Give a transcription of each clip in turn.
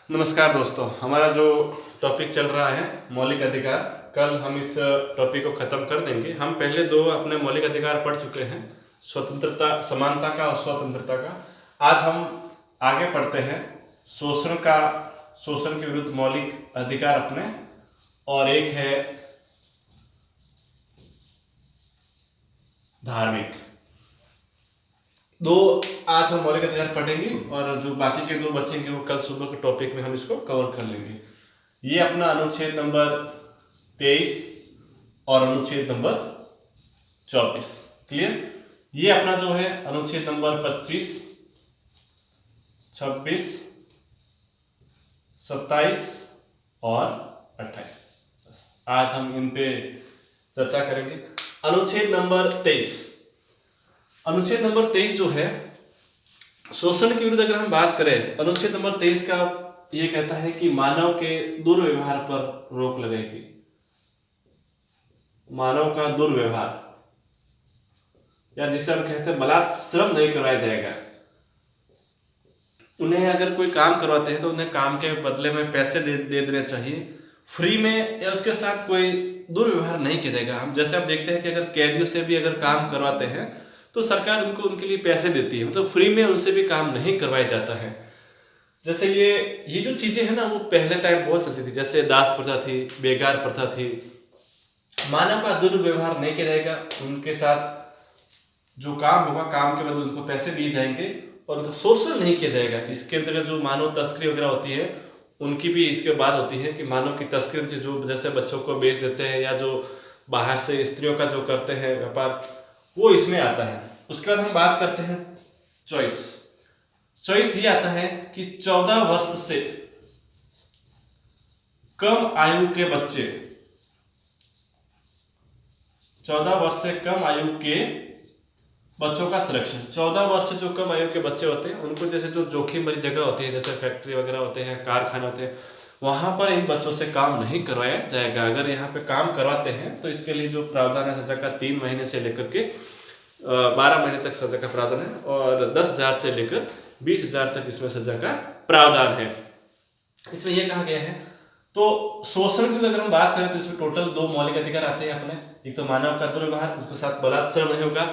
नमस्कार दोस्तों, हमारा जो टॉपिक चल रहा है मौलिक अधिकार, कल हम इस टॉपिक को ख़त्म कर देंगे। हम पहले दो अपने मौलिक अधिकार पढ़ चुके हैं, स्वतंत्रता, समानता का और स्वतंत्रता का। आज हम आगे पढ़ते हैं शोषण का, शोषण के विरुद्ध मौलिक अधिकार अपने, और एक है धार्मिक। दो आज हम मौलिक अधिकार पढ़ेंगे और जो बाकी के दो बचेंगे वो कल सुबह के टॉपिक में हम इसको कवर कर लेंगे। ये अपना अनुच्छेद नंबर 23 और अनुच्छेद नंबर 24 क्लियर। ये अपना जो है अनुच्छेद नंबर 25, 26, 27 और 28। आज हम इन पे चर्चा करेंगे। अनुच्छेद नंबर 23, अनुच्छेद नंबर 23 जो है शोषण के विरुद्ध अगर हम बात करें, अनुच्छेद नंबर 23 का ये कहता है कि मानव के दुर्व्यवहार पर रोक लगाएगी। मानव का दुर्व्यवहार, या जिसे हम कहते हैं बलात्श्रम नहीं करवाया जाएगा। उन्हें अगर कोई काम करवाते हैं तो उन्हें काम के बदले में पैसे दे देने चाहिए फ्री में, या उसके साथ कोई दुर्व्यवहार नहीं किया जाएगा। हम जैसे आप देखते हैं कि अगर कैदियों से भी अगर काम करवाते हैं तो सरकार उनको उनके लिए पैसे देती है, मतलब फ्री में उनसे भी काम नहीं करवाया जाता है। जैसे ये जो चीजें हैं ना, वो पहले टाइम बहुत चलती थी, जैसे दास प्रथा थी, बेगार प्रथा थी। मानव का दुर्व्यवहार नहीं किया जाएगा, उनके साथ जो काम होगा काम के बदले उनको पैसे दिए जाएंगे और उनका शोषण नहीं किया जाएगा। इसके अंतर्गत जो मानव तस्करी वगैरह होती है उनकी भी इसके बाद होती है कि मानव की तस्करी से जो जैसे बच्चों को बेच देते हैं या जो बाहर से स्त्रियों का जो करते हैं व्यापार, वो इसमें आता है। उसके बाद हम बात करते हैं चॉइस। चॉइस ये आता है कि 14 वर्ष से कम आयु के बच्चे, 14 वर्ष से कम आयु के बच्चों का सिलेक्शन। 14 वर्ष से जो कम आयु के बच्चे होते हैं उनको, जैसे जो जोखिम भरी जगह होती है, जैसे फैक्ट्री वगैरह होते हैं, कारखाने होते हैं, वहां पर इन बच्चों से काम नहीं करवाया जाएगा। अगर यहाँ पे काम करवाते हैं तो इसके लिए जो प्रावधान है सजा का 3 महीने से लेकर के 12 महीने तक सजा का प्रावधान है, और 10,000 से लेकर 20,000 तक इसमें सजा का प्रावधान है। इसमें यह कहा गया है। तो शोषण की अगर हम बात करें तो इसमें टोटल 2 मौलिक अधिकार आते हैं अपने। एक तो मानव का दुर्व्यवहार, उसके साथ बलात्कार नहीं होगा,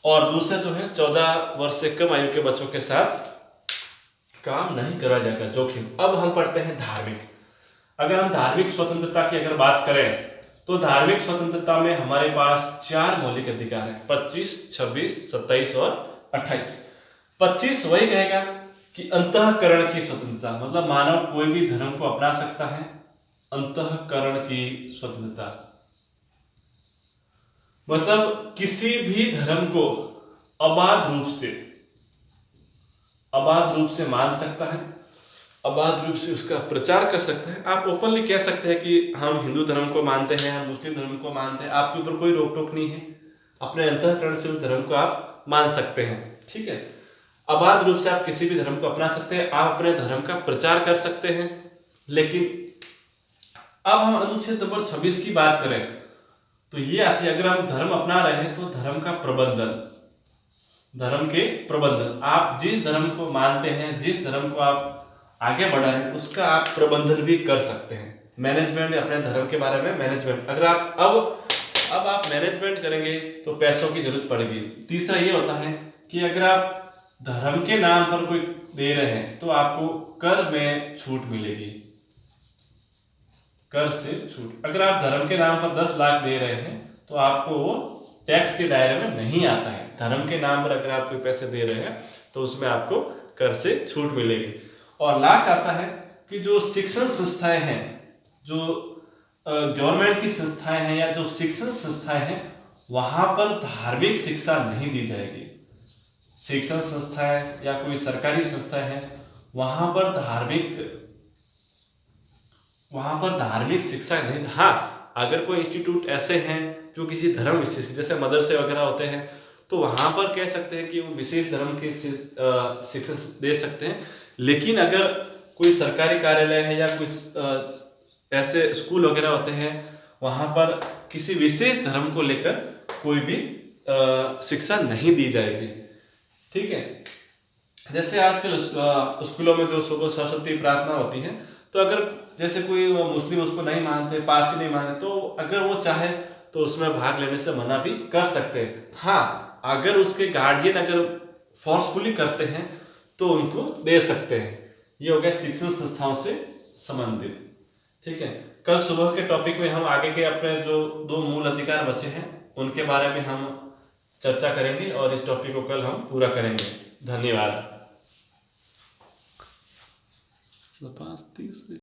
और दूसरा जो है 14 वर्ष से कम आयु के बच्चों के साथ काम नहीं करवाया जाएगा, जोखिम। अब हम पढ़ते हैं धार्मिक। अगर हम धार्मिक स्वतंत्रता की अगर बात करें तो धार्मिक स्वतंत्रता में हमारे पास 4 मौलिक अधिकार हैं, 25, 26, 27 और 28। 25 वही कहेगा कि अंतःकरण की स्वतंत्रता, मतलब मानव कोई भी धर्म को अपना सकता है। अंतःकरण की स्वतंत्रता मतलब किसी भी धर्म को अबाध रूप से मान सकता है, अबाध रूप से उसका प्रचार कर सकता है। आप ओपनली कह सकते हैं कि हम हिंदू धर्म को मानते हैं, हम मुस्लिम धर्म को मानते हैं, आपके ऊपर कोई रोक टोक नहीं है। अपने अंतःकरण से उस धर्म को आप मान सकते हैं, ठीक है। अबाध रूप से आप किसी भी धर्म को अपना सकते हैं, आप अपने धर्म का प्रचार कर सकते हैं। लेकिन अब हम अनुच्छेद नंबर 26 की बात करें तो ये आती है, अगर हम धर्म अपना रहे हैं तो धर्म का प्रबंधन, धर्म के प्रबंधन। आप जिस धर्म को मानते हैं, जिस धर्म को आप आगे बढ़ा रहे हैं, उसका आप प्रबंधन भी कर सकते हैं। मैनेजमेंट, अपने धर्म के बारे में मैनेजमेंट। अगर आप अब आप मैनेजमेंट करेंगे तो पैसों की जरूरत पड़ेगी। तीसरा ये होता है कि अगर आप धर्म के नाम पर कोई दे रहे हैं तो आपको कर में छूट मिलेगी, कर से छूट। अगर आप धर्म के नाम पर 10 लाख दे रहे हैं तो आपको वो टैक्स के दायरे में नहीं आता है। धर्म के नाम पर अगर आप कोई पैसे दे रहे हैं तो उसमें आपको कर से छूट मिलेगी। और लास्ट आता है कि जो शिक्षण संस्थाएं हैं, जो गवर्नमेंट की संस्थाएं हैं या जो शिक्षण संस्थाएं हैं, वहां पर धार्मिक शिक्षा नहीं दी जाएगी। शिक्षण संस्थाएं या कोई सरकारी संस्थाएं हैं, वहां पर धार्मिक शिक्षा नहीं। हाँ, अगर कोई इंस्टीट्यूट ऐसे हैं जो किसी धर्म विशेष, जैसे मदरसे वगैरह होते हैं, तो वहां पर कह सकते हैं कि वो विशेष धर्म की शिक्षा दे सकते हैं। लेकिन अगर कोई सरकारी कार्यालय है या कोई ऐसे स्कूल वगैरह होते हैं, वहां पर किसी विशेष धर्म को लेकर कोई भी शिक्षा नहीं दी जाएगी, ठीक है। जैसे आजकल स्कूलों में जो सुबह सरस्वती प्रार्थना होती है, तो अगर जैसे कोई वो मुस्लिम उसको नहीं मानते, पारसी नहीं मानते, तो अगर वो चाहे तो उसमें भाग लेने से मना भी कर सकते हैं। हाँ, अगर उसके गार्डियन अगर फोर्सफुली करते हैं तो उनको दे सकते हैं। ये हो गया शिक्षण संस्थाओं से संबंधित। ठीक है, कल सुबह के टॉपिक में हम आगे के अपने जो 2 मूल अधिकार बचे हैं उनके बारे में हम चर्चा करेंगे और इस टॉपिक को कल हम पूरा करेंगे। धन्यवाद।